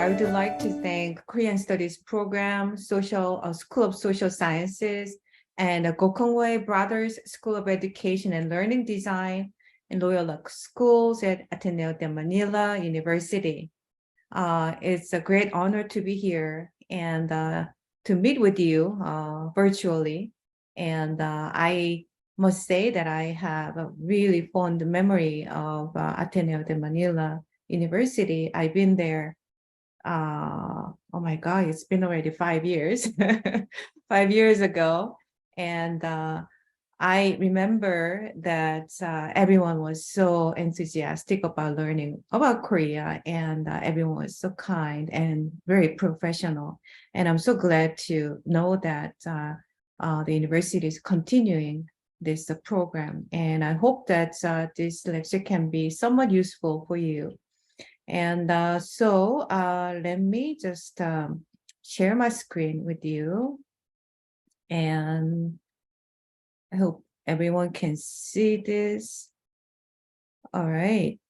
I would like to thank Korean Studies Program, School of Social Sciences, and Gokongwei Brothers School of Education and Learning Design and Loyola Schools at Ateneo de Manila University. It's a great honor to be here and to meet with you virtually. And I must say that I have a really fond memory of Ateneo de Manila University. I've been there, oh my God, it's been already 5 years, 5 years ago. And I remember that everyone was so enthusiastic about learning about Korea, and everyone was so kind and very professional. And I'm so glad to know that the university is continuing this program. And I hope that this lecture can be somewhat useful for you. And so let me just share my screen with you. And I hope everyone can see this. All right.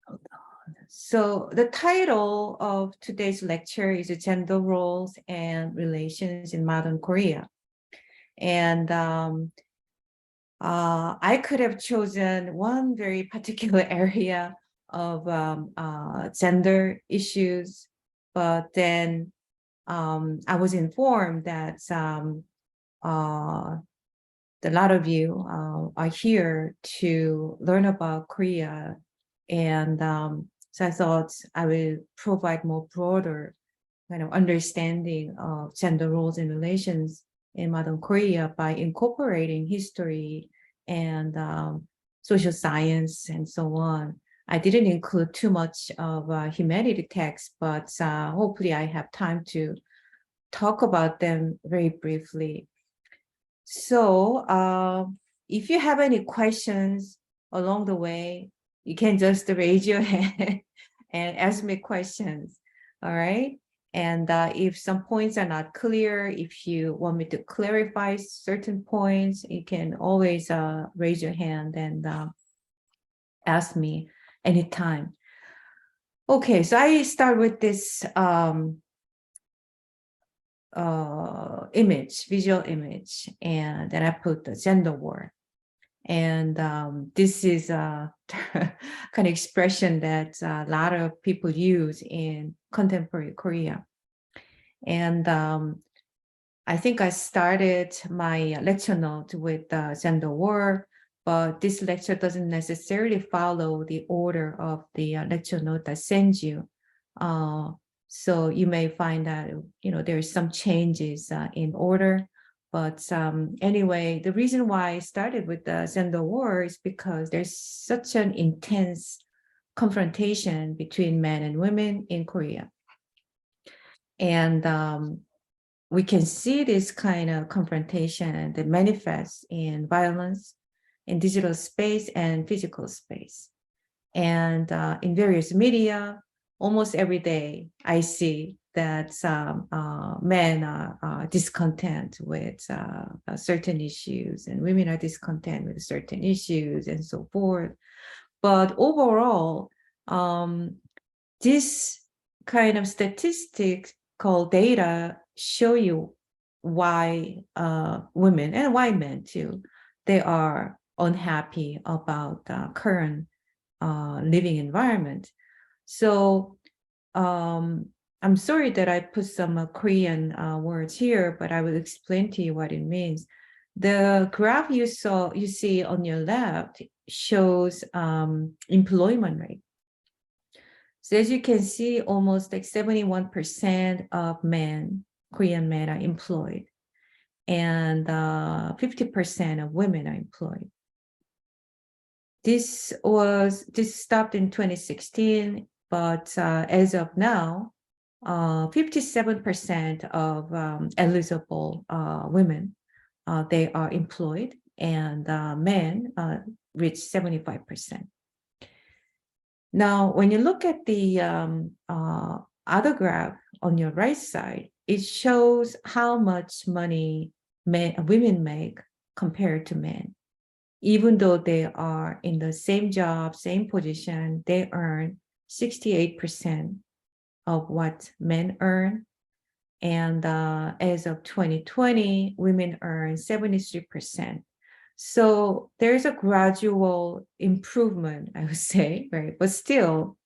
Hold on. So the title of today's lecture is Gender Roles and Relations in Modern Korea. And I could have chosen one very particular area of gender issues, but then I was informed that a lot of you are here to learn about Korea. And so I thought I will provide more broader kind of understanding of gender roles and relations in modern Korea by incorporating history and social science and so on. I didn't include too much of humanity text, but hopefully I have time to talk about them very briefly. So if you have any questions along the way, you can just raise your hand and ask me questions, all right? And if some points are not clear, if you want me to clarify certain points, you can always raise your hand and ask me anytime. Okay, so I start with this visual image, and then I put the gender war. And this is a kind of expression that a lot of people use in contemporary Korea. And I think I started my lecture note with gender war, but this lecture doesn't necessarily follow the order of the lecture note I send you. So you may find that, there's some changes in order. But anyway, the reason why I started with the gender war is because there's such an intense confrontation between men and women in Korea. And we can see this kind of confrontation that manifests in violence in digital space and physical space. And in various media, almost every day, I see that men are discontent with certain issues, and women are discontent with certain issues, and so forth. But overall, this kind of statistical data show you why women, and why men too, they are unhappy about the current living environment. So I'm sorry that I put some Korean words here, but I will explain to you what it means. The graph you see on your left shows employment rate. So as you can see, almost like 71% of Korean men are employed, and 50% of women are employed. This stopped in 2016, but as of now, 57% of eligible women, they are employed, and men reach 75%. Now, when you look at the other graph on your right side, it shows how much money women make compared to men. Even though they are in the same job, same position, they earn 68% of what men earn. And as of 2020, women earn 73%. So there's a gradual improvement, I would say, right? But still,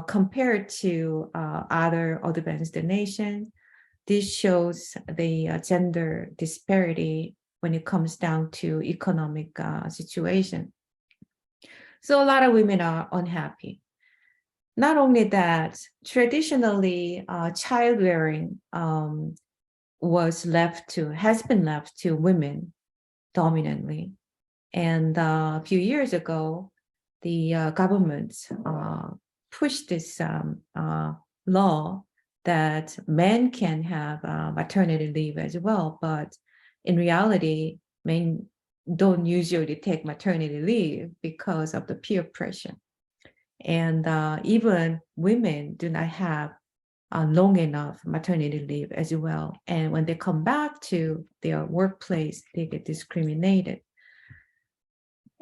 compared to other advanced nations, this shows the gender disparity when it comes down to economic situation. So a lot of women are unhappy. Not only that, traditionally, child rearing has been left to women dominantly. And a few years ago, the government pushed this law that men can have maternity leave as well. But in reality, men don't usually take maternity leave because of the peer pressure. And even women do not have long enough maternity leave as well. And when they come back to their workplace, they get discriminated.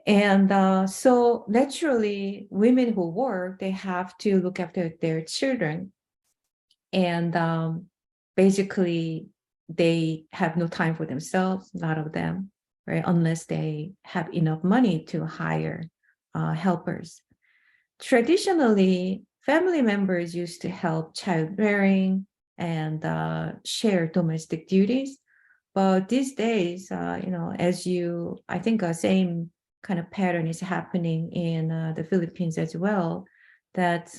And so naturally, women who work, they have to look after their children. And basically, they have no time for themselves, a lot of them, right? Unless they have enough money to hire helpers. Traditionally, family members used to help child rearing and share domestic duties. But these days, I think the same kind of pattern is happening in the Philippines as well, that,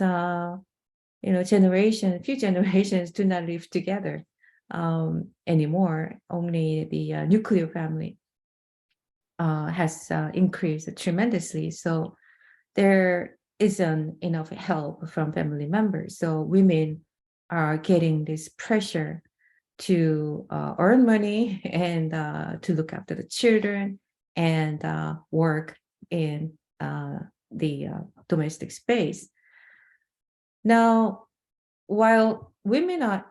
few generations do not live together anymore. Only the nuclear family has increased tremendously. So there isn't enough help from family members. So women are getting this pressure to earn money and to look after the children and work in the domestic space. Now, while women are,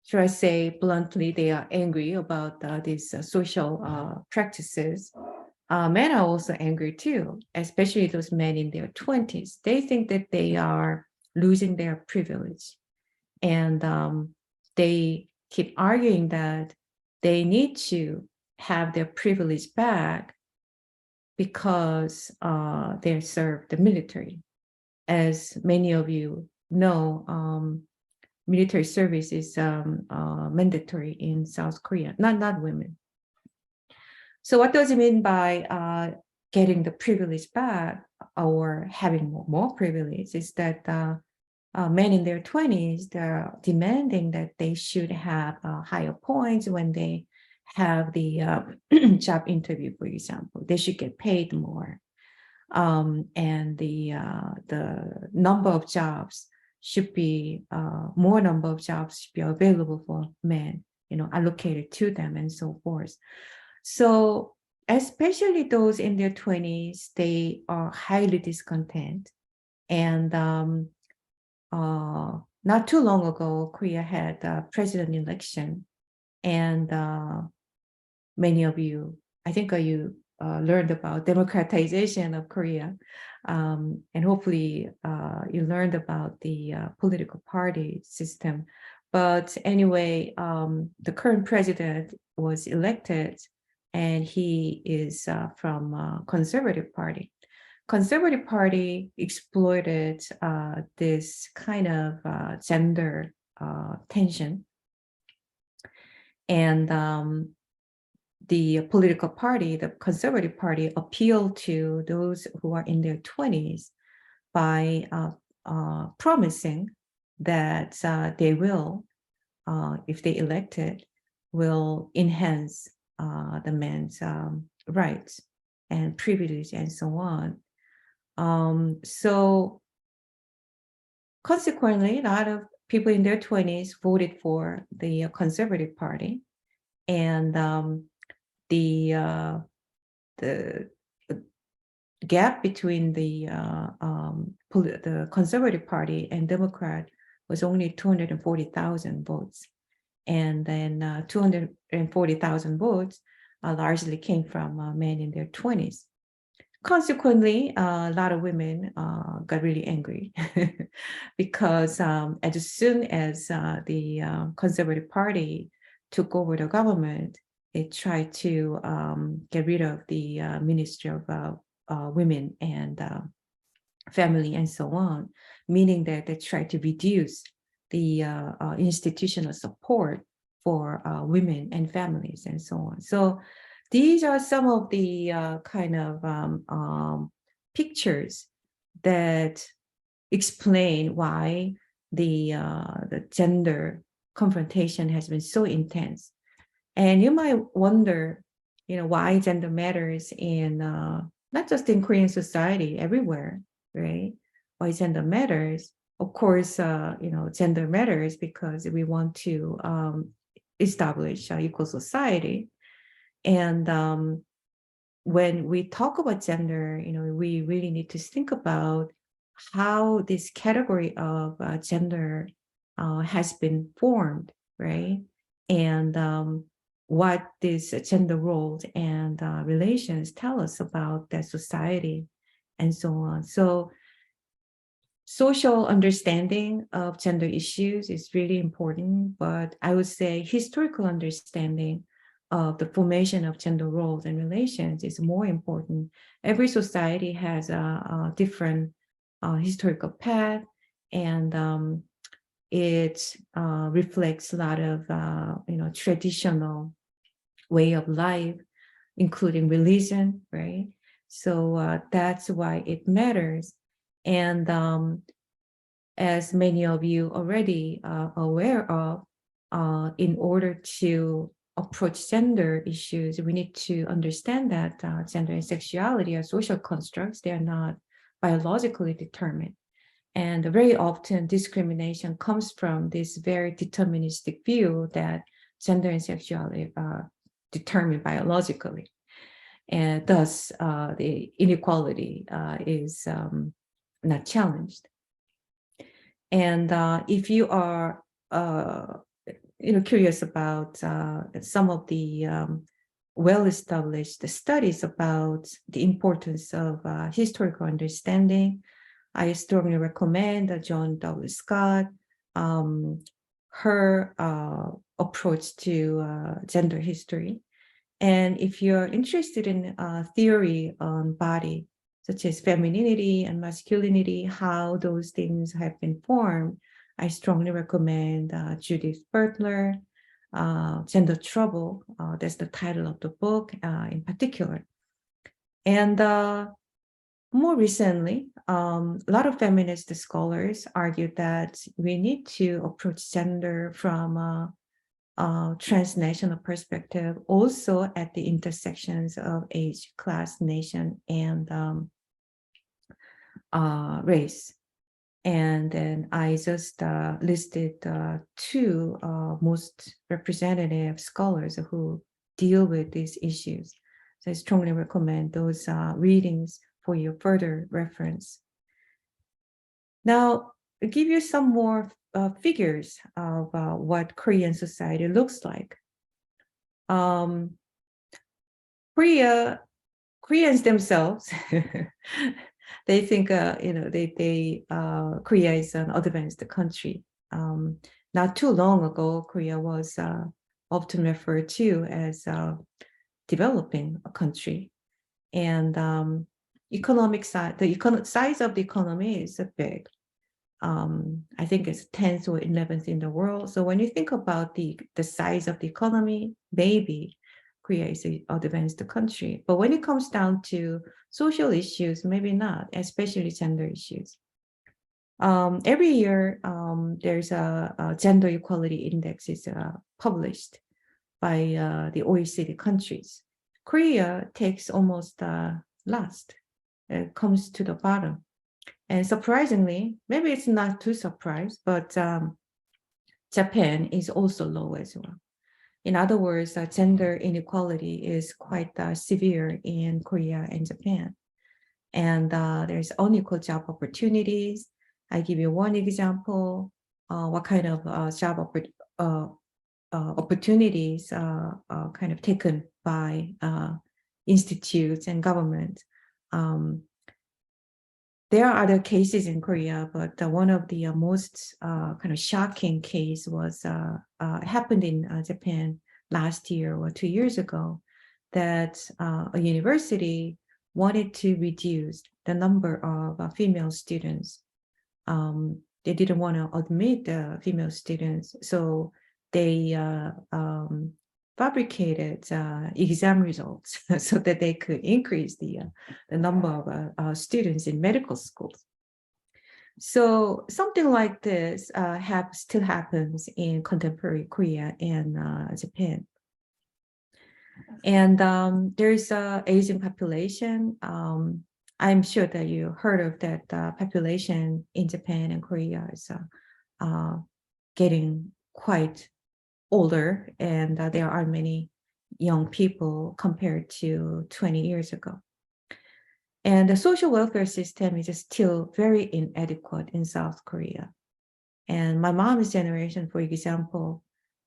should I say bluntly, they are angry about these social practices, men are also angry too, especially those men in their 20s. They think that they are losing their privilege. And they keep arguing that they need to have their privilege back because they serve the military. As many of you know, military service is mandatory in South Korea, not women. So what does it mean by getting the privilege back or having more privilege? Is that men in their 20s, they're demanding that they should have higher points when they have the job interview, for example. They should get paid more. And the number of jobs should be, more number of jobs should be available for men, allocated to them and so forth. So especially those in their 20s, they are highly discontent. And not too long ago, Korea had a president election. And many of you, I think you learned about democratization of Korea. And hopefully you learned about the political party system. But anyway, the current president was elected, and he is from Conservative Party. Conservative Party exploited this kind of gender tension. And the political party, the Conservative Party, appealed to those who are in their 20s by promising that they will, if they elected, will enhance the men's rights and privilege and so on. So consequently, a lot of people in their 20s voted for the Conservative Party, and the gap between the Conservative Party and Democrat was only 240,000 votes, and then 240,000 votes largely came from men in their 20s. Consequently, a lot of women got really angry because as soon as the Conservative Party took over the government, it tried to get rid of the Ministry of Women and Family and so on, meaning that they tried to reduce the institutional support for women and families and so on. So these are some of the kind of pictures that explain why the gender confrontation has been so intense. And you might wonder, why gender matters in not just in Korean society, everywhere, right? Why gender matters? Of course, gender matters because we want to establish equal society. And when we talk about gender, we really need to think about how this category of gender has been formed, right? And what these gender roles and relations tell us about that society and so on. So social understanding of gender issues is really important, but I would say historical understanding of the formation of gender roles and relations is more important. Every society has a different historical path, and it reflects a lot of traditional way of life, including religion, right? So that's why it matters. And as many of you already aware of, in order to approach gender issues, we need to understand that gender and sexuality are social constructs. They are not biologically determined. And very often discrimination comes from this very deterministic view that gender and sexuality are determined biologically. And thus, the inequality is not challenged. And if you are, curious about some of the well-established studies about the importance of historical understanding, I strongly recommend John W. Scott, her approach to gender history. And if you're interested in theory on body, such as femininity and masculinity, how those things have been formed, I strongly recommend Judith Butler, Gender Trouble. That's the title of the book in particular. And more recently, a lot of feminist scholars argued that we need to approach gender from a transnational perspective, also at the intersections of age, class, nation, and race. And then I just listed two most representative scholars who deal with these issues. So I strongly recommend those readings for your further reference. Now, I'll give you some more figures of what Korean society looks like. Koreans themselves, they think, Korea is an advanced country. Not too long ago, Korea was often referred to as a developing country. And economic size, size of the economy is big. I think it's 10th or 11th in the world. So when you think about the size of the economy, maybe Korea is an advanced country. But when it comes down to social issues, maybe not, especially gender issues. Every year, there's a gender equality index is published by the OECD countries. Korea takes almost last. It comes to the bottom. And surprisingly, maybe it's not too surprised, but Japan is also low as well. In other words, gender inequality is quite severe in Korea and Japan. And there's unequal job opportunities. I give you one example, what kind of job opportunities kind of taken by institutes and government. there are other cases in Korea, but one of the most kind of shocking case was happened in Japan last year or 2 years ago, that a university wanted to reduce the number of female students. They didn't want to admit the female students, so they fabricated exam results so that they could increase the number of students in medical schools. So something like this still happens in contemporary Korea and Japan. And there's an aging population. I'm sure that you heard of that population in Japan and Korea is getting quite older, and there are many young people compared to 20 years ago. And the social welfare system is still very inadequate in South Korea. And my mom's generation, for example,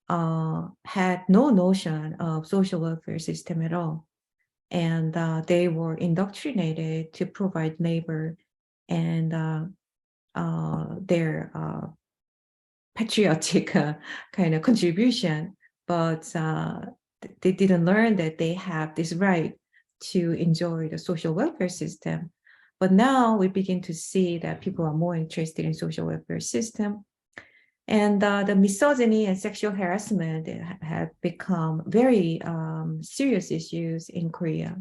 had no notion of social welfare system at all. And they were indoctrinated to provide labor and their patriotic kind of contribution, but they didn't learn that they have this right to enjoy the social welfare system. But now we begin to see that people are more interested in social welfare system. And the misogyny and sexual harassment have become very serious issues in Korea.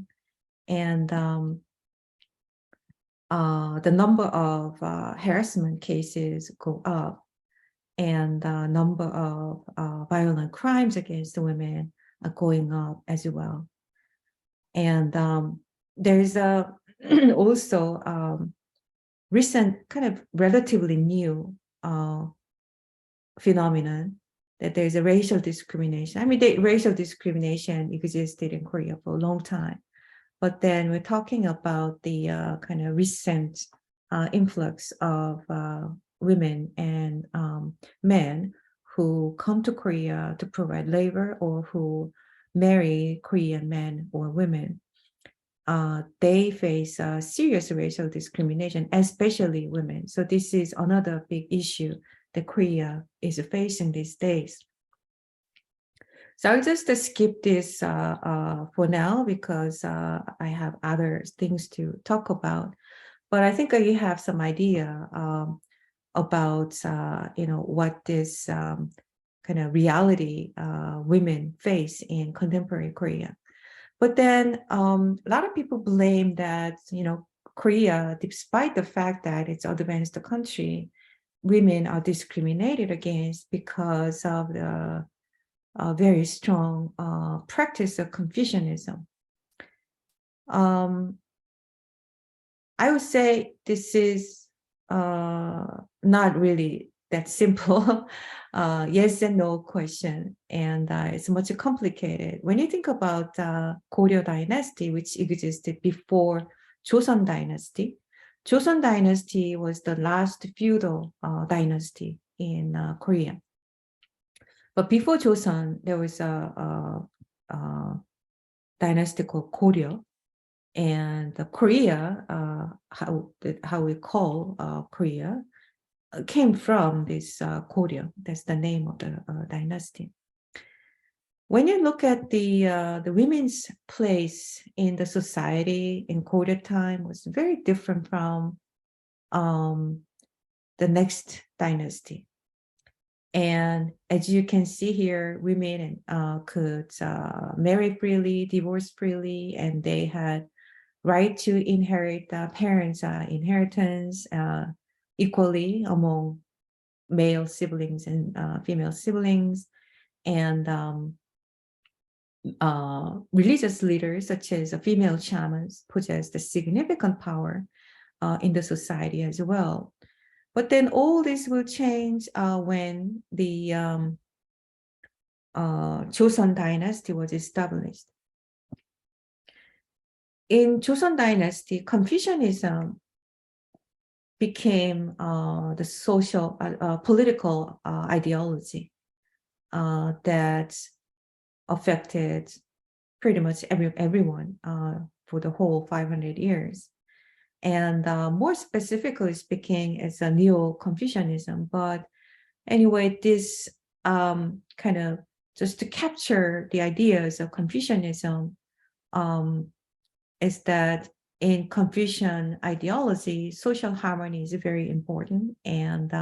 And the number of harassment cases go up, and the number of violent crimes against women are going up as well. And there's also recent kind of relatively new phenomenon that there's a racial discrimination. I mean, racial discrimination existed in Korea for a long time, but then we're talking about the kind of recent influx of women and men who come to Korea to provide labor or who marry Korean men or women. They face serious racial discrimination, especially women. So this is another big issue that Korea is facing these days. So I'll just skip this for now because I have other things to talk about. But I think you have some idea about what this kind of reality women face in contemporary Korea. But then a lot of people blame that Korea, despite the fact that it's an advanced country, women are discriminated against because of the very strong practice of Confucianism. I would say this is not really that simple yes and no question, and it's much complicated. When you think about Goryeo dynasty, which existed before Joseon dynasty, Joseon dynasty was the last feudal dynasty in Korea. But before Joseon, there was a dynasty called Goryeo, and Korea, how we call Korea, came from this Goryeo. That's the name of the dynasty. When you look at the women's place in the society in Goryeo time, was very different from the next dynasty. And as you can see here, women could marry freely, divorce freely, and they had right to inherit parents' inheritance equally among male siblings and female siblings. And religious leaders, such as female shamans, possessed a significant power in the society as well. But then all this will change when the Joseon dynasty was established. In Joseon dynasty, Confucianism became the social, political ideology that affected pretty much everyone for the whole 500 years. And more specifically speaking, it's a Neo-Confucianism. But anyway, this kind of just to capture the ideas of Confucianism is that in Confucian ideology, social harmony is very important, and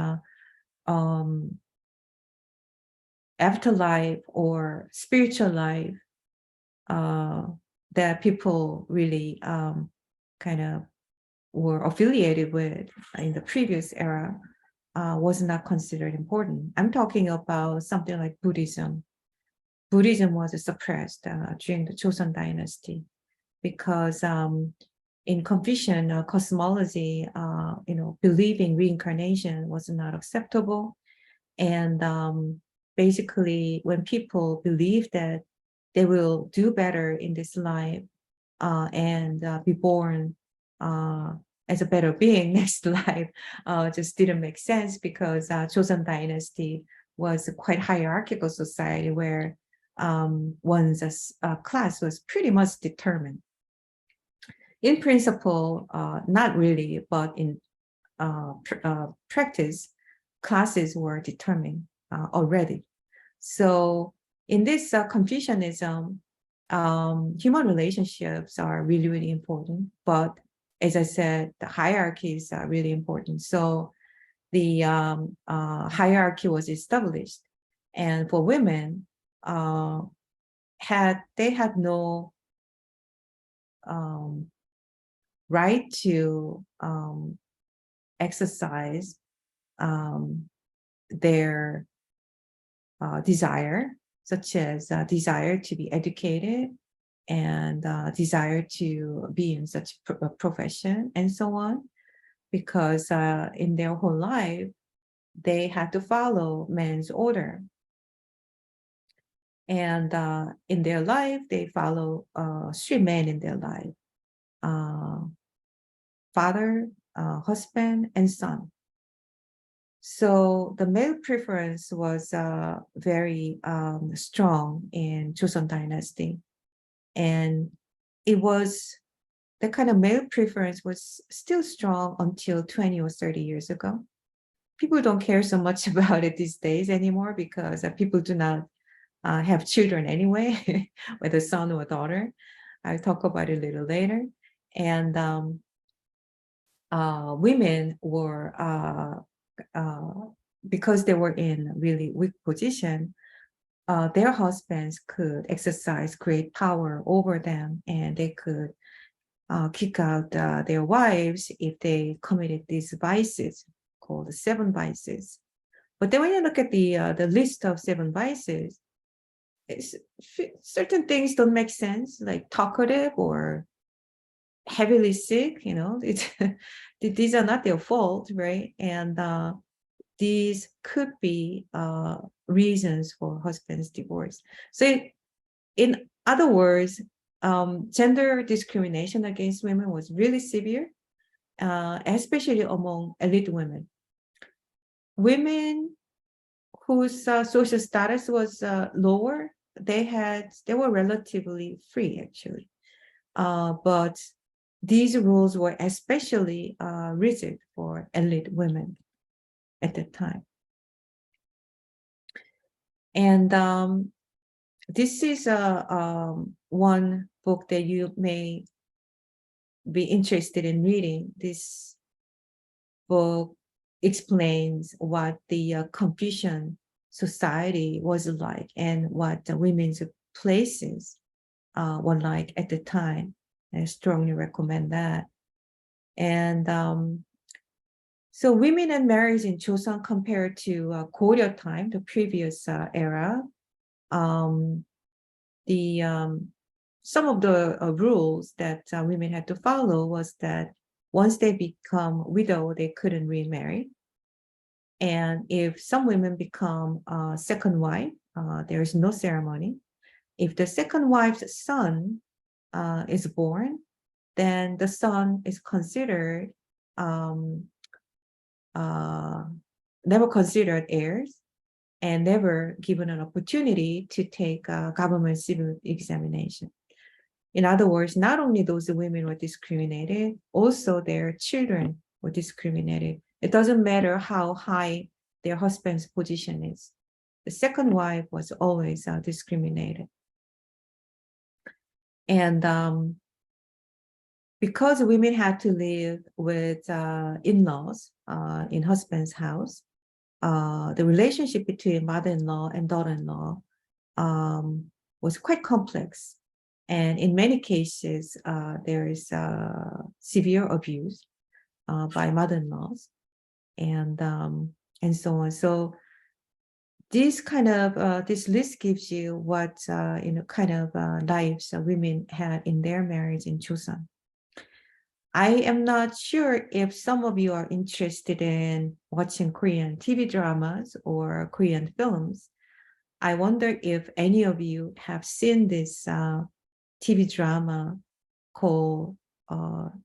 afterlife or spiritual life that people really kind of were affiliated with in the previous era was not considered important. I'm talking about something like Buddhism. Buddhism was suppressed during the Joseon dynasty because in Confucian cosmology, believing reincarnation was not acceptable. And basically, when people believe that they will do better in this life and be born as a better being next life, just didn't make sense because Joseon dynasty was a quite hierarchical society where one's class was pretty much determined. In principle, not really, but in practice, classes were determined already. So in this Confucianism, human relationships are really, really important. But as I said, the hierarchies are really important. So the hierarchy was established. And for women, they had no right to exercise their desire, such as desire to be educated and desire to be in such a profession and so on, because in their whole life, they had to follow man's order. And in their life, they follow three men in their life: father, husband, and son. So the male preference was very strong in Joseon dynasty. And it was, the kind of male preference was still strong until 20 or 30 years ago. People don't care so much about it these days anymore because people do not have children anyway, whether son or daughter. I'll talk about it a little later. And women were, because they were in really weak position, their husbands could exercise great power over them, and they could kick out their wives if they committed these vices called the 7 vices. But then when you look at the list of 7 vices, certain things don't make sense, like talkative or heavily sick. These are not their fault, right? And these could be reasons for husband's divorce. So in other words, gender discrimination against women was really severe, especially among elite women. Women whose social status was lower, they were relatively free, actually. But these rules were especially rigid for elite women at that time. And this is one book that you may be interested in reading. This book explains what the Confucian society was like and what the women's places were like at the time. I strongly recommend that. And so women and marriage in Joseon compared to Goryeo time, the previous era, some of the rules that women had to follow was that once they become widow, they couldn't remarry. And if some women become second wife, there is no ceremony. If the second wife's son is born, then the son is considered never considered heirs and never given an opportunity to take a government civil examination. In other words, not only those women were discriminated, also their children were discriminated. It doesn't matter how high their husband's position is. The second wife was always discriminated. And because women had to live with in-laws in husband's house, the relationship between mother-in-law and daughter-in-law was quite complex. And in many cases, there is severe abuse by mother-in-laws and so on. So this kind of this list gives you what kind of lives women had in their marriage in Joseon. I am not sure if some of you are interested in watching Korean TV dramas or Korean films. I wonder if any of you have seen this TV drama called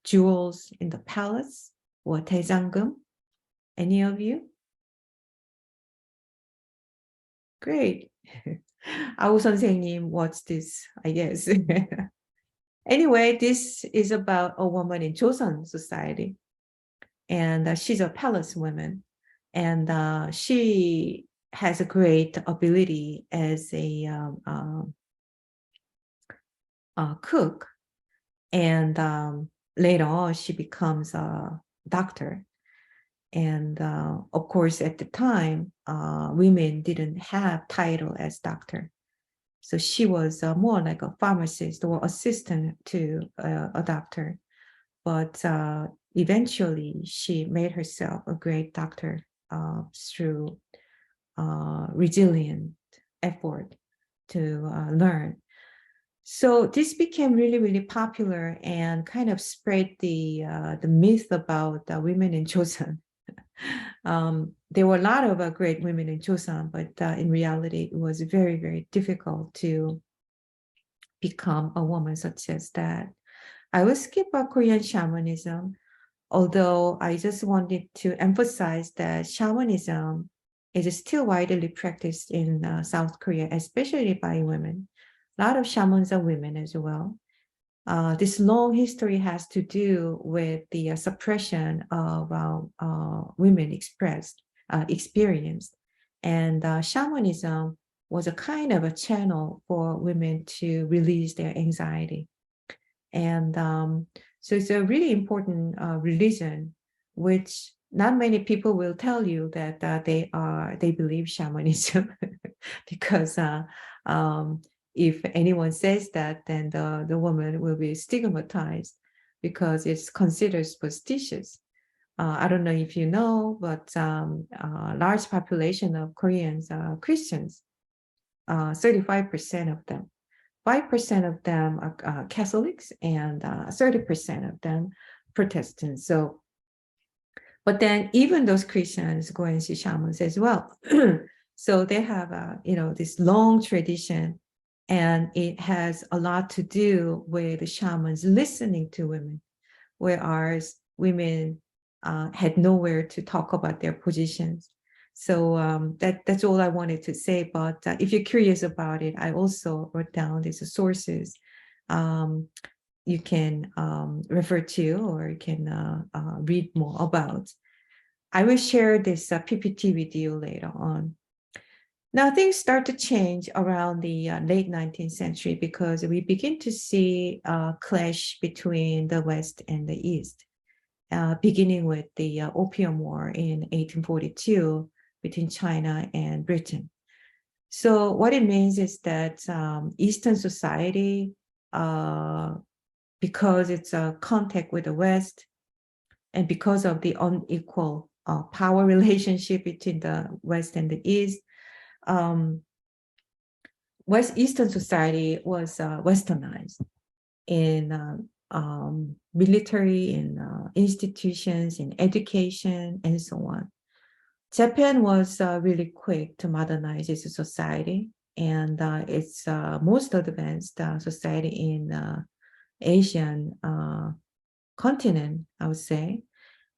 Jewels in the Palace or 대장금. Any of you? Great. 아우 선생님 watched this, I guess. Anyway, this is about a woman in Joseon society, and she's a palace woman, and she has a great ability as a cook, and later on she becomes a doctor. And of course, at the time, women didn't have title as doctor. So she was more like a pharmacist or assistant to a doctor. But eventually, she made herself a great doctor through resilient effort to learn. So this became really, really popular and kind of spread the myth about women in Joseon. There were a lot of great women in Joseon, but in reality, it was very, very difficult to become a woman such as that. I will skip Korean shamanism, although I just wanted to emphasize that shamanism is still widely practiced in South Korea, especially by women. A lot of shamans are women as well. This long history has to do with the suppression of women experienced. And shamanism was a kind of a channel for women to release their anxiety. And so it's a really important religion, which not many people will tell you that they believe shamanism, because if anyone says that, then the woman will be stigmatized because it's considered superstitious. I don't know if you know, but a large population of Koreans are Christians, 35% of them. 5% of them are Catholics and 30% of them Protestants. So, but then even those Christians go and see shamans as well. So they have this long tradition, and it has a lot to do with the shamans listening to women, whereas women had nowhere to talk about their positions. So that's all I wanted to say. But if you're curious about it, I also wrote down these sources you can refer to, or you can read more about. I will share this PPT with you later on. Now things start to change around the late 19th century, because we begin to see a clash between the West and the East, beginning with the Opium War in 1842 between China and Britain. So what it means is that Eastern society, because it's a contact with the West, and because of the unequal power relationship between the West and the East, Eastern society was westernized in military, in institutions, in education, and so on. Japan was really quick to modernize its society, and it's most advanced society in Asian continent, I would say.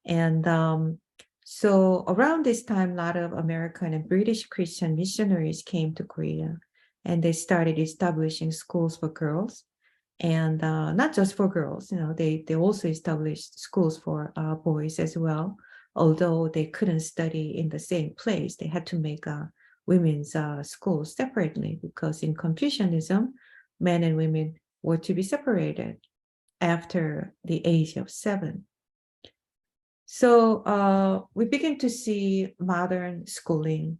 And so around this time, a lot of American and British Christian missionaries came to Korea, and they started establishing schools for girls. And not just for girls, they also established schools for boys as well. Although they couldn't study in the same place, they had to make women's schools separately, because in Confucianism, men and women were to be separated after the age of 7. So we begin to see modern schooling.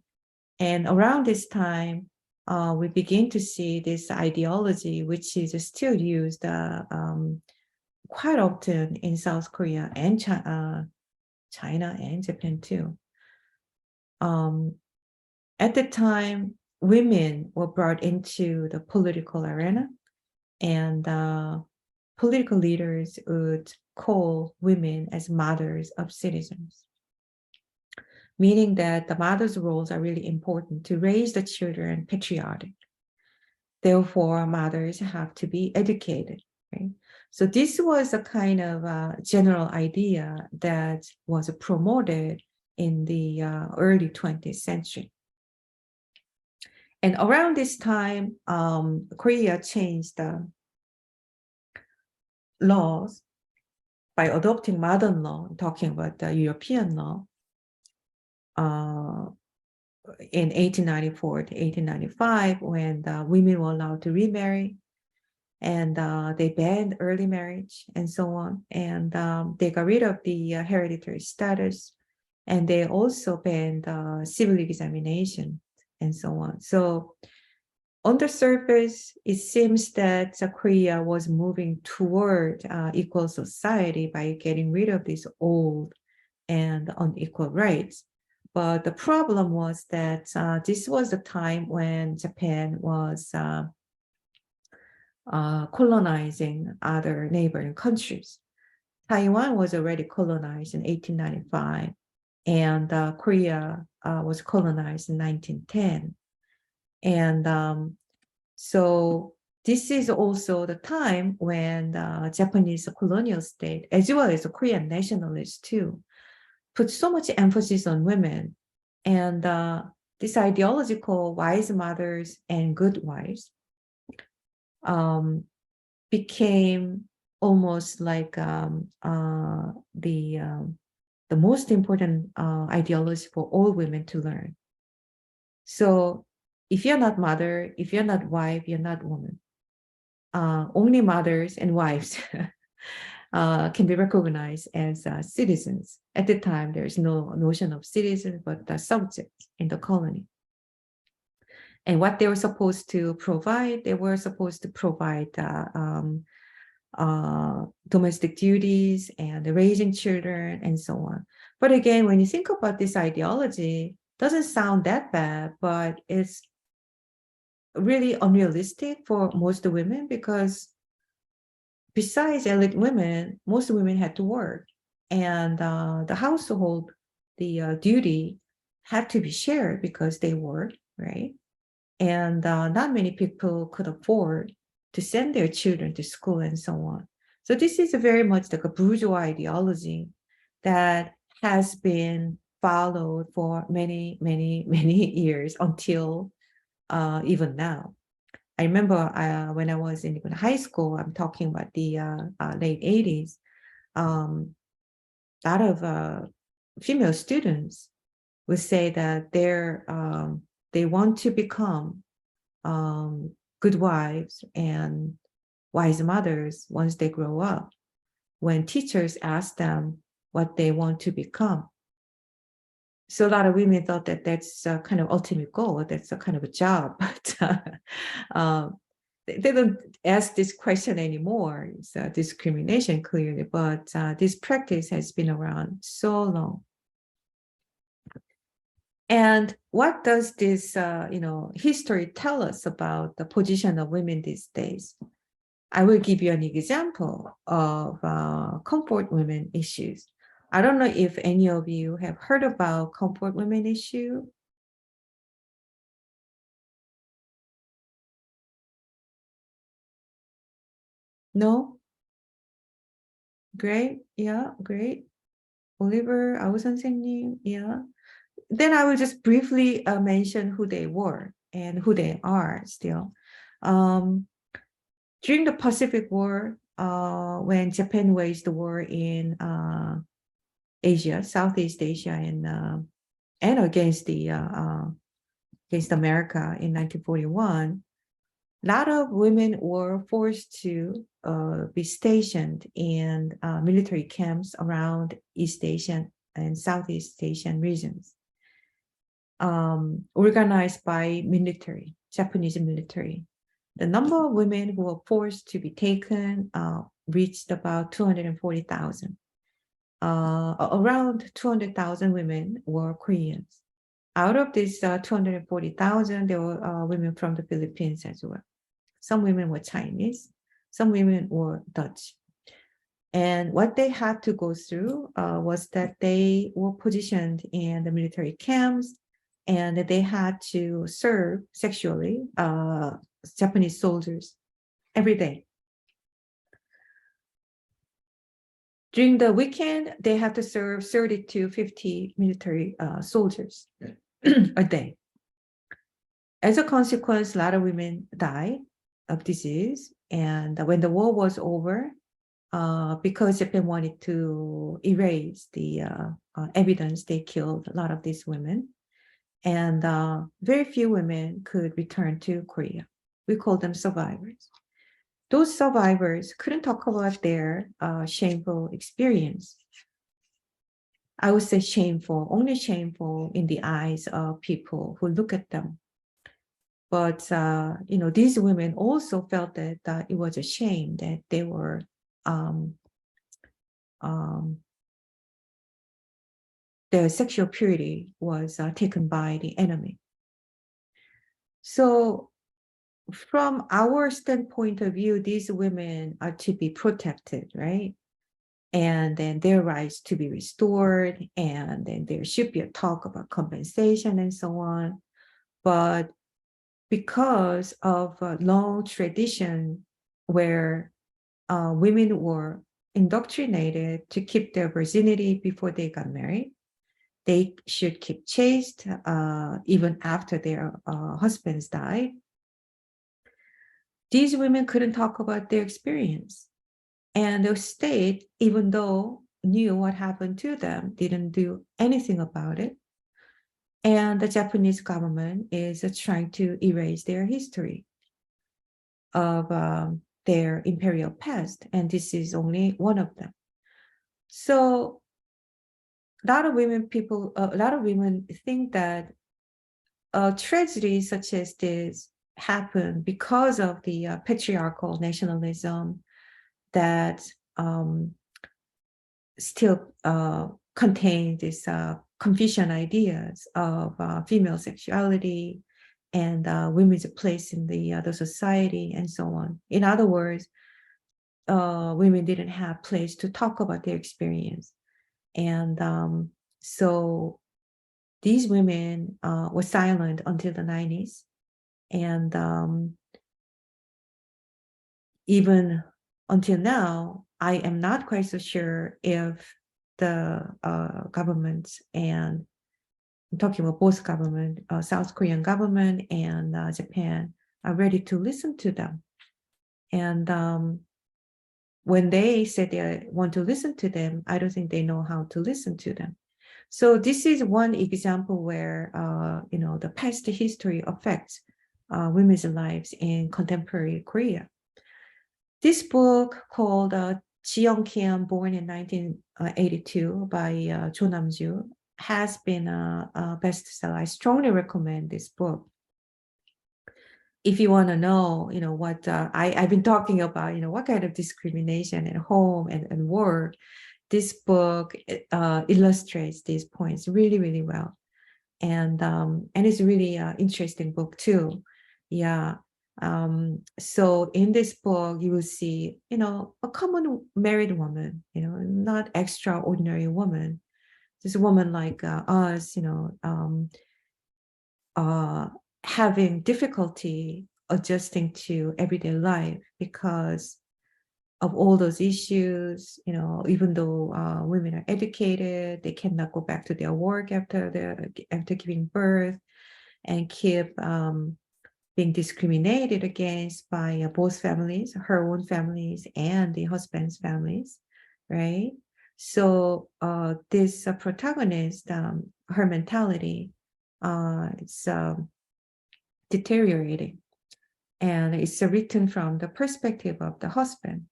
And around this time, we begin to see this ideology, which is still used quite often in South Korea and China and Japan too. At the time, women were brought into the political arena, and political leaders would call women as mothers of citizens, meaning that the mother's roles are really important to raise the children patriotic. Therefore, mothers have to be educated, right? So this was a kind of general idea that was promoted in the early 20th century. And around this time, Korea changed the laws by adopting modern law, talking about the European law, in 1894 to 1895, when the women were allowed to remarry, and they banned early marriage and so on. And they got rid of the hereditary status, and they also banned civil examination and so on. So on the surface, it seems that Korea was moving toward equal society by getting rid of these old and unequal rights. But the problem was that this was the time when Japan was colonizing other neighboring countries. Taiwan was already colonized in 1895, and Korea was colonized in 1910. And so this is also the time when the Japanese colonial state, as well as the Korean nationalists too, put so much emphasis on women. And this ideology called wise mothers and good wives became almost like the most important ideology for all women to learn. So if you're not mother, if you're not wife, you're not woman. Only mothers and wives can be recognized as citizens. At the time, there's no notion of citizen, but the subjects in the colony. And what they were supposed to provide, they were supposed to provide domestic duties and raising children and so on. But again, when you think about this ideology, it doesn't sound that bad, but it's really unrealistic for most women, because besides elite women, most women had to work, and the household, the duty had to be shared because they worked, right? And not many people could afford to send their children to school and so on. So this is very much like a bourgeois ideology that has been followed for many, many, many years until even now. I remember when I was in high school, I'm talking about the late 80s, a lot of female students would say that they want to become good wives and wise mothers once they grow up, when teachers ask them what they want to become. So a lot of women thought that that's a kind of ultimate goal, that's a kind of a job, but they don't ask this question anymore. It's discrimination, clearly, but this practice has been around so long. And what does this history tell us about the position of women these days? I will give you an example of comfort women issues. I don't know if any of you have heard about comfort women issue. No? Great. Yeah, great. Oliver, 아우 선생님, yeah. Then I will just briefly mention who they were and who they are still. During the Pacific War, when Japan waged the war in Asia, Southeast Asia, and against America in 1941, a lot of women were forced to be stationed in military camps around East Asian and Southeast Asian regions, organized by Japanese military. The number of women who were forced to be taken reached about 240,000. Around 200,000 women were Koreans. Out of these 240,000, there were women from the Philippines as well. Some women were Chinese, some women were Dutch. And what they had to go through was that they were positioned in the military camps, and they had to serve sexually Japanese soldiers every day. During the weekend, they had to serve 30 to 50 military soldiers a day. As a consequence, a lot of women died of disease. And when the war was over, because Japan wanted to erase the evidence, they killed a lot of these women. And very few women could return to Korea. We call them survivors. Those survivors couldn't talk about their shameful experience. I would say shameful, only shameful in the eyes of people who look at them. But these women also felt that it was a shame that they were their sexual purity was taken by the enemy. So from our standpoint of view, these women are to be protected, right? And then their rights to be restored, and then there should be a talk about compensation and so on. But because of a long tradition where women were indoctrinated to keep their virginity before they got married, they should keep chaste even after their husbands died. These women couldn't talk about their experience. And the state, even though knew what happened to them, didn't do anything about it. And the Japanese government is trying to erase their history of their imperial past. And this is only one of them. So a lot of women think that tragedies such as this happen because of the patriarchal nationalism that still contain these Confucian ideas of female sexuality and women's place in the society and so on. In other words, women didn't have place to talk about their experience. And so these women were silent until the 90s. And even until now, I am not quite so sure if the governments, and I'm talking about both government, South Korean government and Japan, are ready to listen to them. And when they say they want to listen to them, I don't think they know how to listen to them. So this is one example where the past history affects women's lives in contemporary Korea. This book called Jooyeon Rhee, born in 1982 by Jo Nam-ju, has been a bestseller. I strongly recommend this book. If you want to know, what I've been talking about, what kind of discrimination at home and work, this book illustrates these points really, really well. And it's really an interesting book too. Yeah. So in this book, you will see, a common married woman, not extraordinary woman, just a woman like us, having difficulty adjusting to everyday life because of all those issues. Even though women are educated, they cannot go back to their work after giving birth and keep being discriminated against by both families, her own families and the husband's families, right? So this protagonist, her mentality, it's deteriorating, and it's written from the perspective of the husband.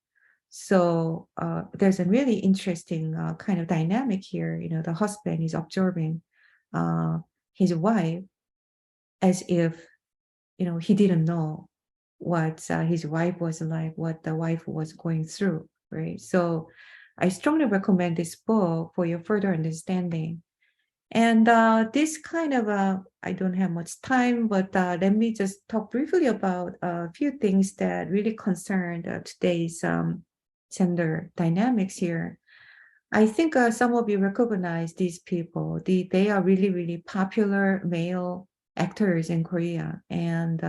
So there's a really interesting kind of dynamic here. You know, the husband is observing his wife as if, you know, he didn't know what his wife was like, what the wife was going through, right? So I strongly recommend this book for your further understanding. And this kind of, I don't have much time, but let me just talk briefly about a few things that really concern today's gender dynamics here. I think some of you recognize these people. They are really, really popular male actors in Korea. And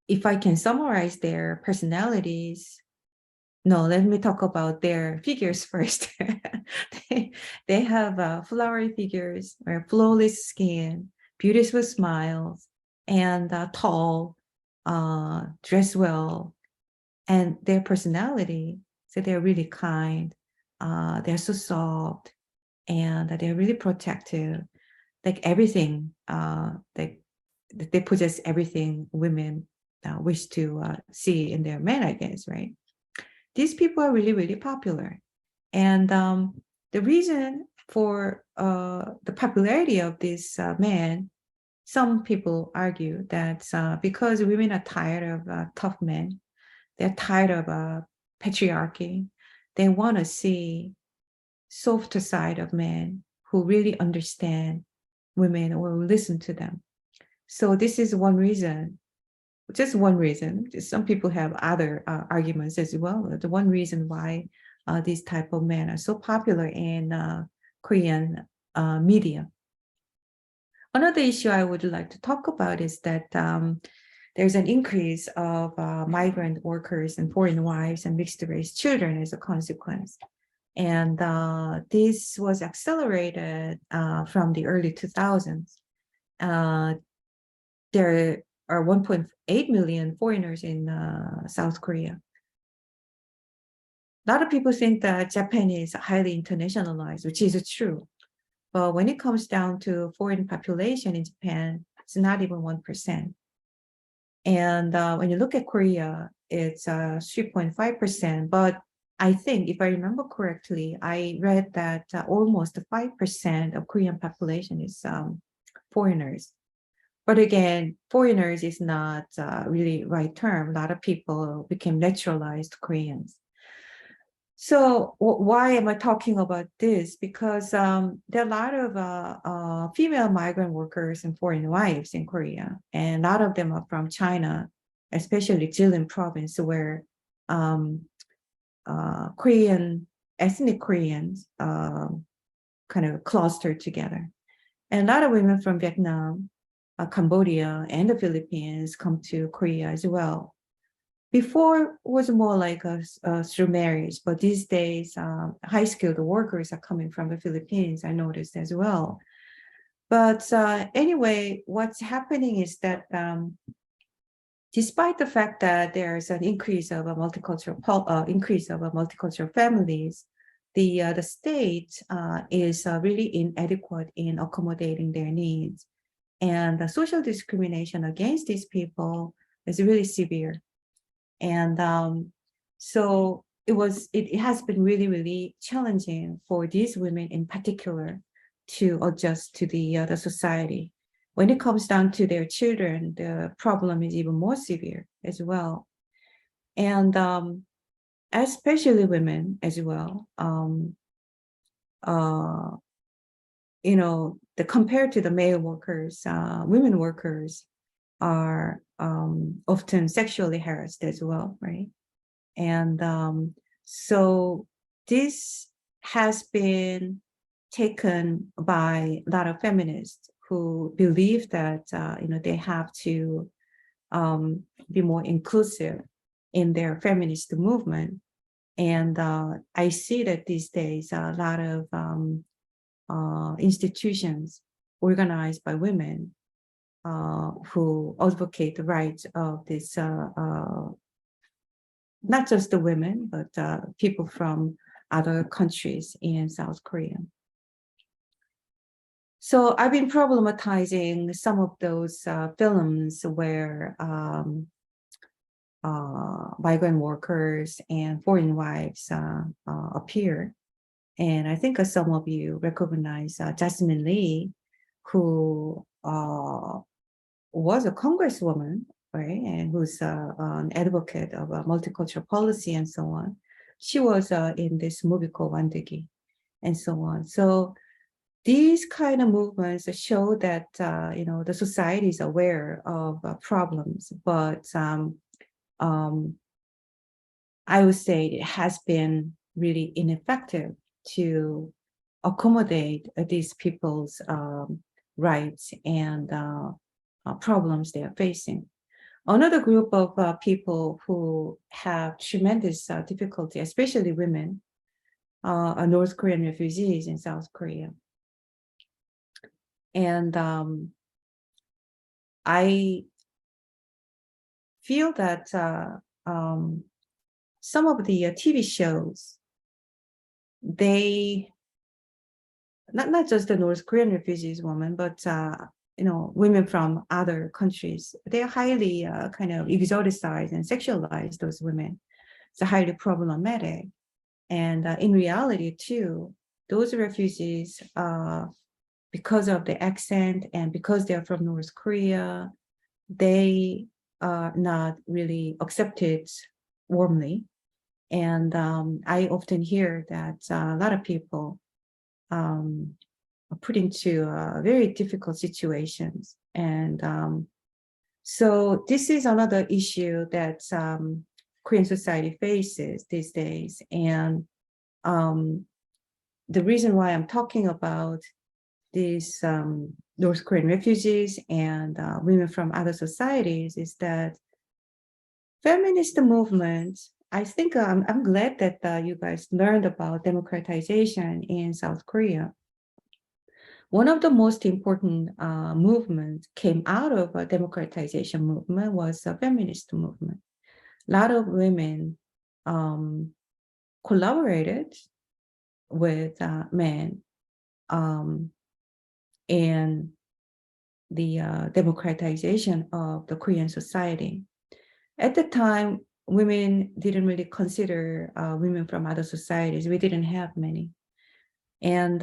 if I can summarize their personalities, no, let me talk about their figures first. they have flowery figures, or flawless skin, beautiful smiles, and tall, dress well, and their personality. So they're really kind. They're so soft, and they're really protective. Like everything, they possess everything women wish to see in their men, I guess, right? These people are really, really popular. And the reason for the popularity of this man, some people argue that because women are tired of tough men, they're tired of patriarchy, they want to see softer side of men who really understand women or listen to them. So this is one reason, just one reason. Some people have other arguments as well. The one reason why these type of men are so popular in Korean media. Another issue I would like to talk about is that there's an increase of migrant workers and foreign wives and mixed race children as a consequence. And this was accelerated from the early 2000s. There are 1.8 million foreigners in South Korea. A lot of people think that Japan is highly internationalized, which is true. But when it comes down to foreign population in Japan, it's not even 1%. And when you look at Korea, it's 3.5%. But I think, if I remember correctly, I read that almost 5% of Korean population is foreigners. But again, foreigners is not really right term. A lot of people became naturalized Koreans. So why am I talking about this? Because there are a lot of female migrant workers and foreign wives in Korea, and a lot of them are from China, especially Jilin province, where Korean, ethnic Koreans kind of clustered together. And a lot of women from Vietnam, Cambodia, and the Philippines come to Korea as well. Before, it was more like through marriage, but these days, high-skilled workers are coming from the Philippines, I noticed as well. But anyway, what's happening is that despite the fact that there's an increase of multicultural families, the state is really inadequate in accommodating their needs. And the social discrimination against these people is really severe. And so it has been really, really challenging for these women in particular to adjust to the society. When it comes down to their children, the problem is even more severe as well. And especially women as well, you know, compared to the male workers, women workers are often sexually harassed as well, right? And so this has been taken by a lot of feminists who believe that you know, they have to be more inclusive in their feminist movement. And I see that these days a lot of institutions organized by women who advocate the rights of this, not just the women, but people from other countries in South Korea. So I've been problematizing some of those films where migrant workers and foreign wives appear. And I think some of you recognize Jooyeon Rhee, who was a congresswoman, right, and who's an advocate of multicultural policy and so on. She was in this movie called Wandegi and so on. So these kind of movements show that the society is aware of problems, but I would say it has been really ineffective to accommodate these people's rights and problems they are facing. Another group of people who have tremendous difficulty, especially women, are North Korean refugees in South Korea. And I feel that some of the TV shows, they, not just the North Korean refugees women, but women from other countries, they're highly kind of exoticized and sexualized, those women. It's highly problematic. And in reality too, those refugees, because of the accent and because they're from North Korea, they are not really accepted warmly. And I often hear that a lot of people are put into very difficult situations. And so this is another issue that Korean society faces these days. And the reason why I'm talking about these North Korean refugees and women from other societies is that feminist movement, I think I'm glad that you guys learned about democratization in South Korea. One of the most important movements came out of a democratization movement was a feminist movement. A lot of women collaborated with men in the democratization of the Korean society. At the time, women didn't really consider women from other societies. We didn't have many. And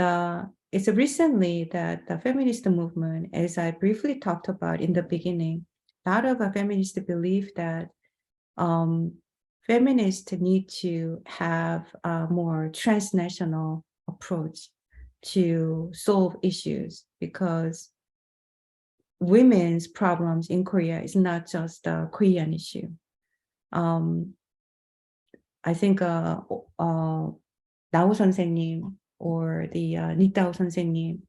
it's recently that the feminist movement, as I briefly talked about in the beginning, a lot of feminists believe that feminists need to have a more transnational approach to solve issues, because women's problems in Korea is not just a Korean issue. I think 나우 선생님 or the 니타오 선생님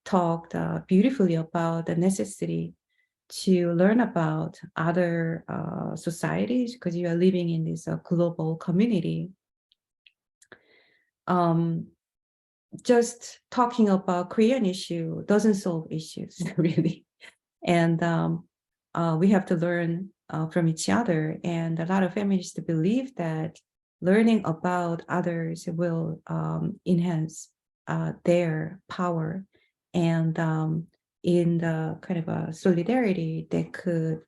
talked beautifully about the necessity to learn about other societies, because you are living in this global community. Just talking about Korean issue doesn't solve issues, really. And we have to learn from each other. And a lot of feminists believe that learning about others will enhance their power. And in the kind of a solidarity that could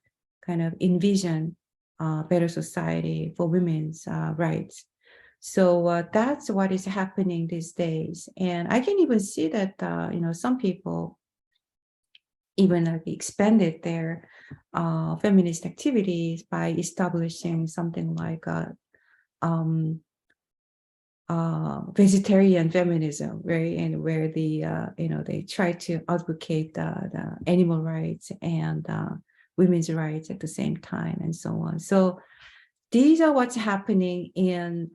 kind of envision a better society for women's rights. So that's what is happening these days. And I can even see that, some people even expanded their feminist activities by establishing something like vegetarian feminism, right? And where they try to advocate the animal rights and women's rights at the same time, and so on. So these are what's happening in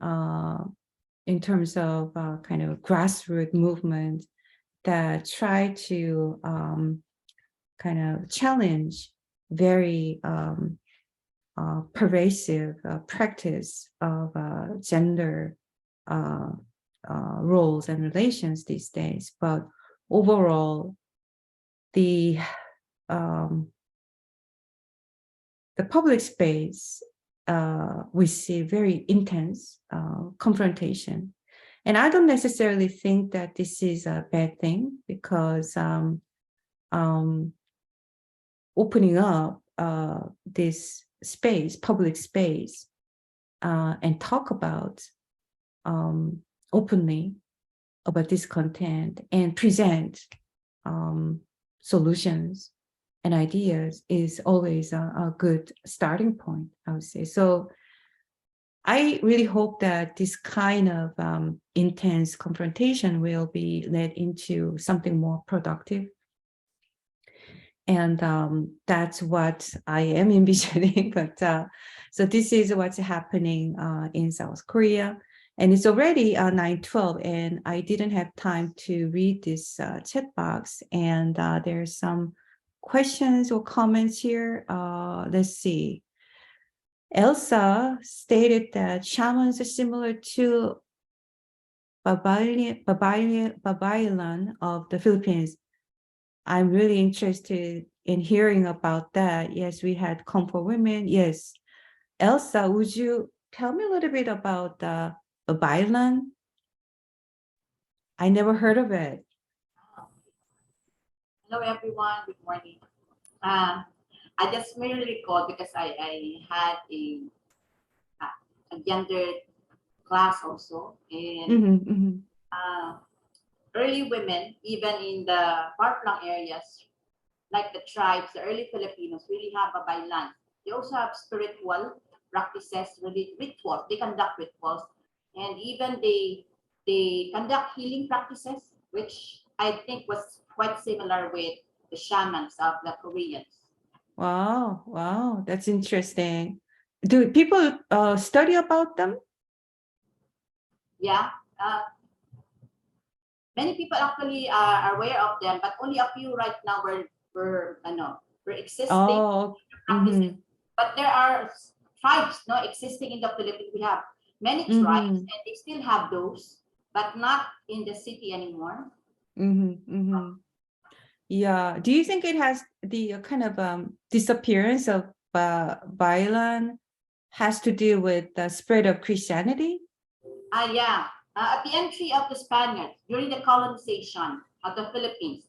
terms of kind of grassroots movement that try to kind of challenge very pervasive practice of gender roles and relations these days. But overall, the the public space, we see very intense confrontation. And I don't necessarily think that this is a bad thing, because opening up this space, public space, and talk about openly about discontent and present solutions and ideas is always a good starting point, I would say. So I really hope that this kind of intense confrontation will be led into something more productive. And that's what I am envisioning. But so this is what's happening in South Korea. And it's already 9:12, and I didn't have time to read this chat box. And there's some questions or comments here. Let's see. Elsa stated that shamans are similar to Babaylan of the Philippines. I'm really interested in hearing about that. Yes, we had Comfort Women. Yes. Elsa, would you tell me a little bit about the Babaylan? I never heard of it. Hello, everyone. Good morning. I just merely recall because I had a gender class also, and early women, even in the far-flung areas, like the tribes, the early Filipinos, really have a bailan. They also have spiritual practices, really rituals. They conduct rituals, and even they conduct healing practices, which I think was quite similar with the shamans of the Koreans. Wow, wow, that's interesting. Do people study about them? Yeah, many people actually are aware of them, but only a few right now were existing practices. But there are tribes existing in the Philippines. We have many tribes, and they still have those, but not in the city anymore. Yeah. Do you think it has the kind of disappearance of Bailan has to do with the spread of Christianity? Yeah. At the entry of the Spaniards during the colonization of the Philippines,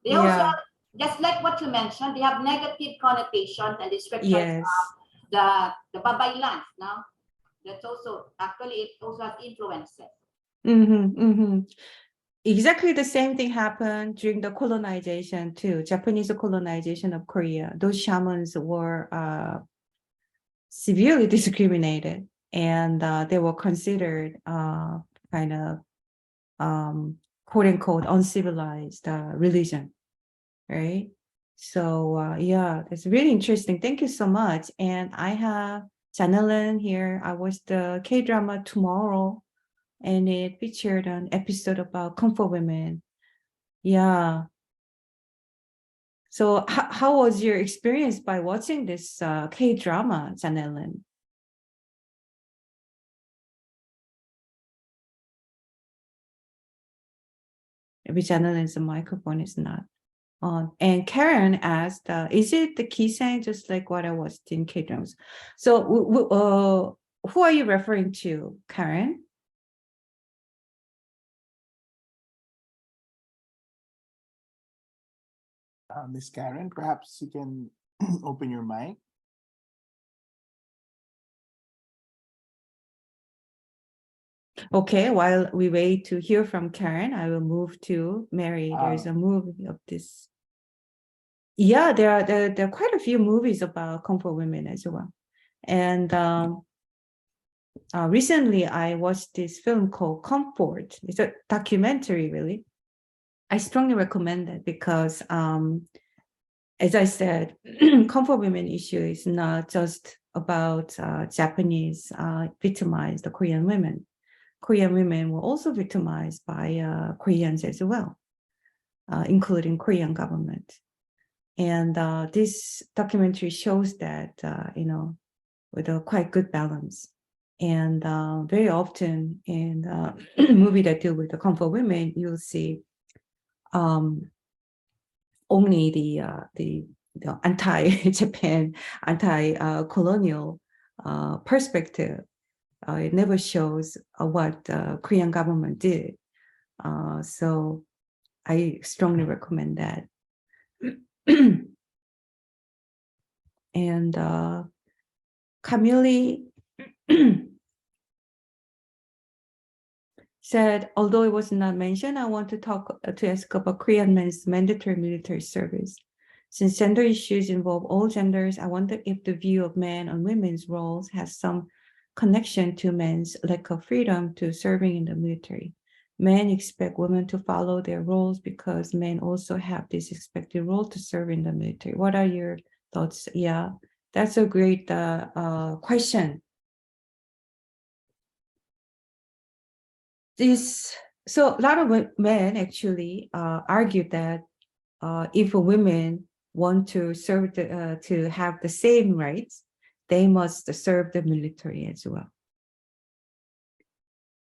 they also have, just like what you mentioned, they have negative connotations and descriptions of the babaylans. Now, that's also actually it also has influences. Exactly the same thing happened during the colonization too, Japanese colonization of Korea. Those shamans were severely discriminated, and they were considered kind of quote unquote uncivilized religion, right? So yeah, that's really interesting. Thank you so much. And I have Janellen here. I watched the K-drama Tomorrow, and it featured an episode about comfort women. Yeah. So how was your experience by watching this K-drama, Janellen? Maybe Janellen's microphone is not on. And Karen asked, is it the kisang just like what I watched in K-dramas? So who are you referring to, Karen? Miss Karen, perhaps you can open your mic. Okay, while we wait to hear from Karen, I will move to Mary. There's a movie of this. Yeah, there are quite a few movies about comfort women as well. And recently I watched this film called Comfort. It's a documentary, really. I strongly recommend it because, as I said, comfort women issue is not just about Japanese victimized Korean women. Korean women were also victimized by Koreans as well, including Korean government. And this documentary shows that, with a quite good balance. And very often in movie that deal with the comfort women, you'll see only the the anti-Japan, anti-colonial perspective. It never shows what the Korean government did. So I strongly recommend that. And Camille said, although it was not mentioned, I want to ask about Korean men's mandatory military service. Since gender issues involve all genders, I wonder if the view of men on women's roles has some connection to men's lack of freedom to serving in the military. Men expect women to follow their roles because men also have this expected role to serve in the military. What are your thoughts? Yeah, that's a great question. So a lot of men actually argue that if women want to serve to have the same rights, they must serve the military as well.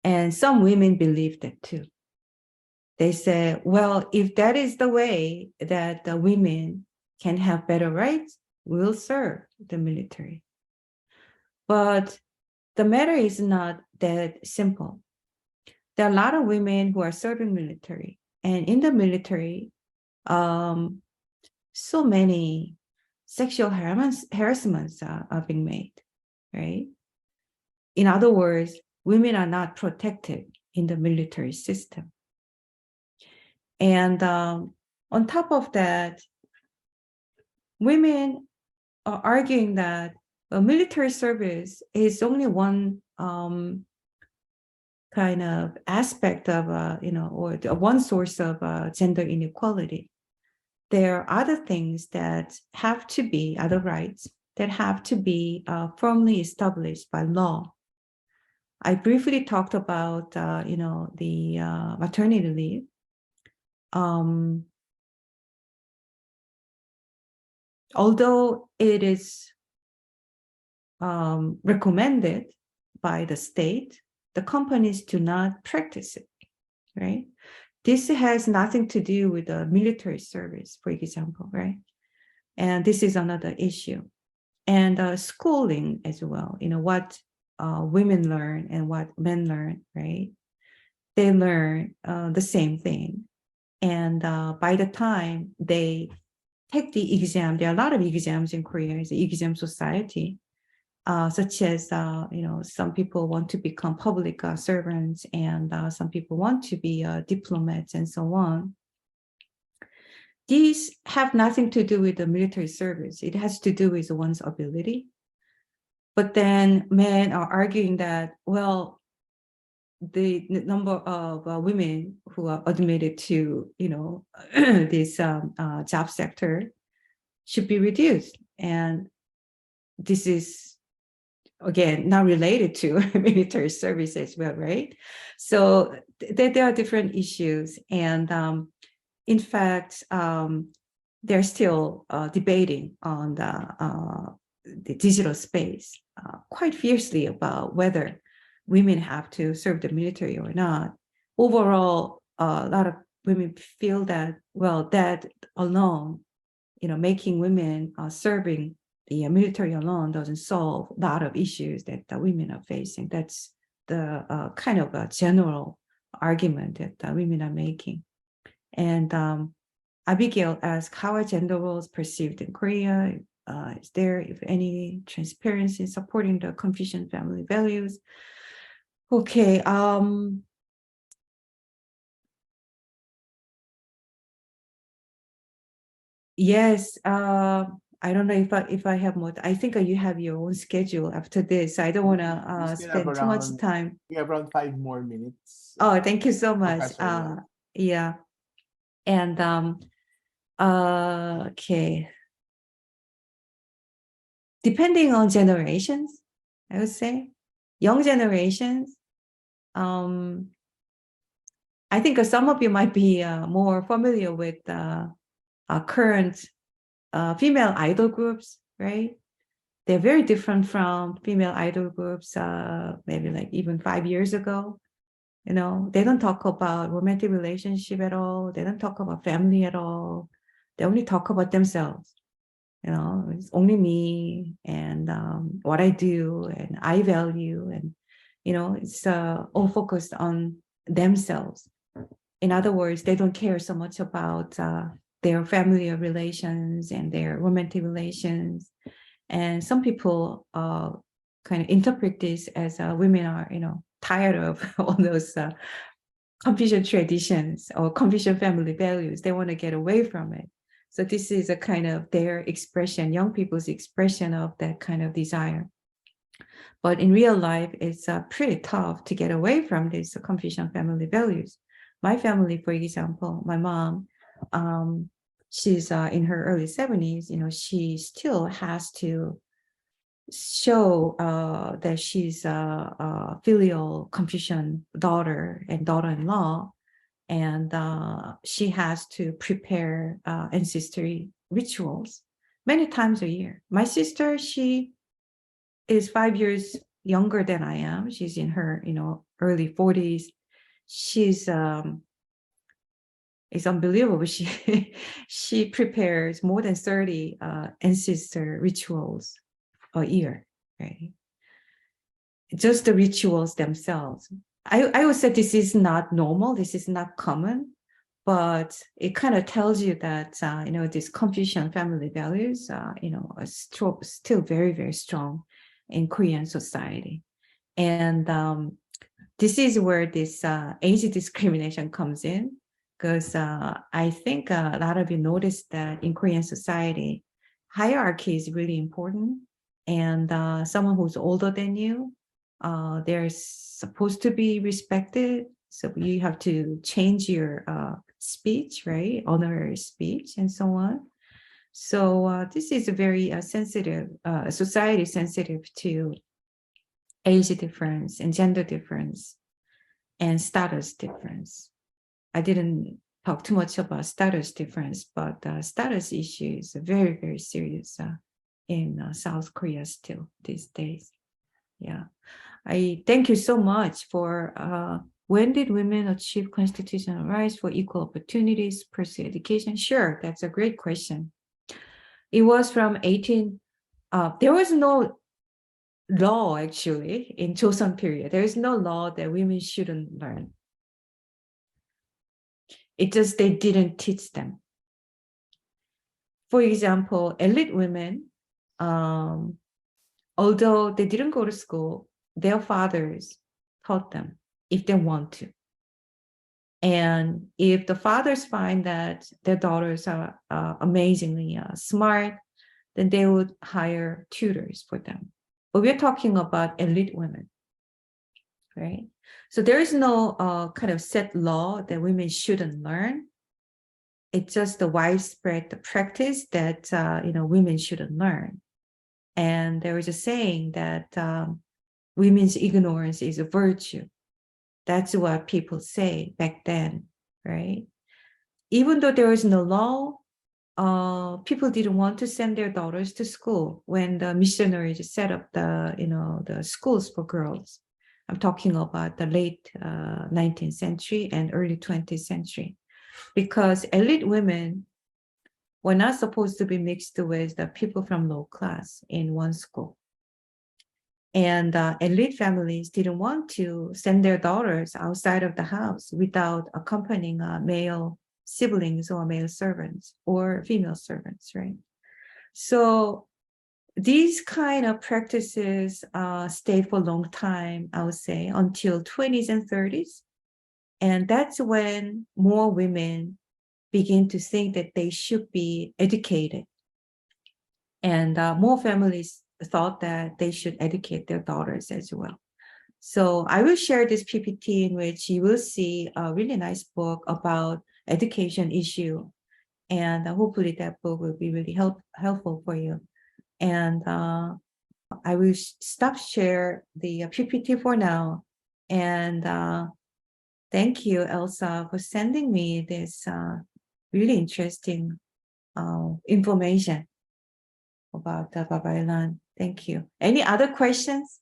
And some women believe that too. They say, well, if that is the way that the women can have better rights, we'll serve the military. But the matter is not that simple. There are a lot of women who are serving military, and in the military, so many sexual harassments are being made, right? In other words, women are not protected in the military system. And on top of that, women are arguing that military service is only one kind of aspect of, or one source of gender inequality. There are other things that have to be, other rights that have to be firmly established by law. I briefly talked about, the maternity leave. Although it is recommended by the state, the companies do not practice it, right? This has nothing to do with the military service, for example, right? And this is another issue. And schooling as well, what women learn and what men learn, right? They learn the same thing. And by the time they take the exam, there are a lot of exams in Korea, it's an exam society, such as, some people want to become public servants, and some people want to be diplomats and so on. These have nothing to do with the military service. It has to do with one's ability. But then men are arguing that, well, the number of women who are admitted to, this job sector should be reduced. And this is, again, not related to military service as well, right? So there are different issues. And in fact, they're still debating on the digital space quite fiercely about whether women have to serve the military or not. Overall, a lot of women feel that, well, that alone, making women serving the military alone doesn't solve a lot of issues that the women are facing. That's the kind of a general argument that women are making. And Abigail asked, how are gender roles perceived in Korea? Is there, if any, transparency in supporting the Confucian family values? Okay. Yes. I don't know if I have more. I think you have your own schedule after this. I don't want to spend too much time. We have around 5 more minutes. Oh, thank you so much. Yeah. And okay. Depending on generations, I would say, young generations, I think some of you might be more familiar with current female idol groups, right? They're very different from female idol groups, maybe like even 5 years ago. They don't talk about romantic relationship at all. They don't talk about family at all. They only talk about themselves. It's only me and what I do and I value, and it's all focused on themselves. In other words, they don't care so much about their family relations and their romantic relations. And some people kind of interpret this as women are, tired of all those Confucian traditions or Confucian family values. They want to get away from it. So this is a kind of their expression, young people's expression of that kind of desire. But in real life, it's pretty tough to get away from these Confucian family values. My family, for example, my mom, she's in her early 70s, she still has to show that she's a filial Confucian daughter and daughter-in-law, and she has to prepare ancestry rituals many times a year. My sister, she is 5 years younger than I am. She's in her, early 40s. She's it's unbelievable. She prepares more than 30 ancestor rituals a year, right? Just the rituals themselves. I would say this is not normal. This is not common, but it kind of tells you that these Confucian family values, are still very, very strong in Korean society. And this is where this age discrimination comes in, because I think a lot of you noticed that in Korean society, hierarchy is really important. And someone who's older than you, they're supposed to be respected. So you have to change your speech, right? Honorary speech and so on. So this is a very sensitive, society sensitive to age difference and gender difference and status difference. I didn't talk too much about status difference, but status issue is very, very serious in South Korea still these days. Yeah. I thank you so much for when did women achieve constitutional rights for equal opportunities, pursue education? Sure, that's a great question. It was from there was no law actually in Joseon period. There is no law that women shouldn't learn. It just they didn't teach them. For example, elite women, although they didn't go to school, their fathers taught them if they want to. And if the fathers find that their daughters are amazingly smart, then they would hire tutors for them. But we're talking about elite women, right? So there is no kind of set law that women shouldn't learn. It's just the widespread practice that women shouldn't learn. And there is a saying that women's ignorance is a virtue. That's what people say back then, right? Even though there is no law, people didn't want to send their daughters to school when the missionaries set up the schools for girls. I'm talking about the late 19th century and early 20th century, because elite women were not supposed to be mixed with the people from low class in one school. And elite families didn't want to send their daughters outside of the house without accompanying male siblings or male servants or female servants, right? So these kind of practices stayed for a long time, I would say, until 20s and 30s. And that's when more women begin to think that they should be educated. And more families thought that they should educate their daughters as well. So I will share this PPT in which you will see a really nice book about education issue. And hopefully that book will be really helpful for you. And I will stop share the PPT for now. And thank you, Elsa, for sending me this really interesting information about the Babaylan. Thank you. Any other questions?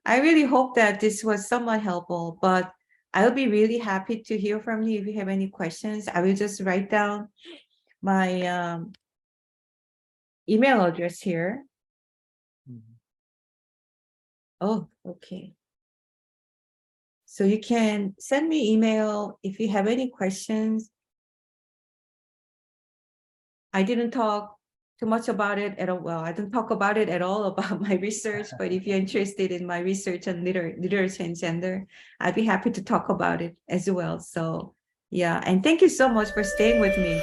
I really hope that this was somewhat helpful, but I'll be really happy to hear from you if you have any questions. I will just write down my email address here. Mhm. Oh, okay. So you can send me email if you have any questions. I didn't talk too much about it at all. Well, I didn't talk about it at all about my research, but if you're interested in my research on literature and gender, I'd be happy to talk about it as well. So yeah, and thank you so much for staying with me.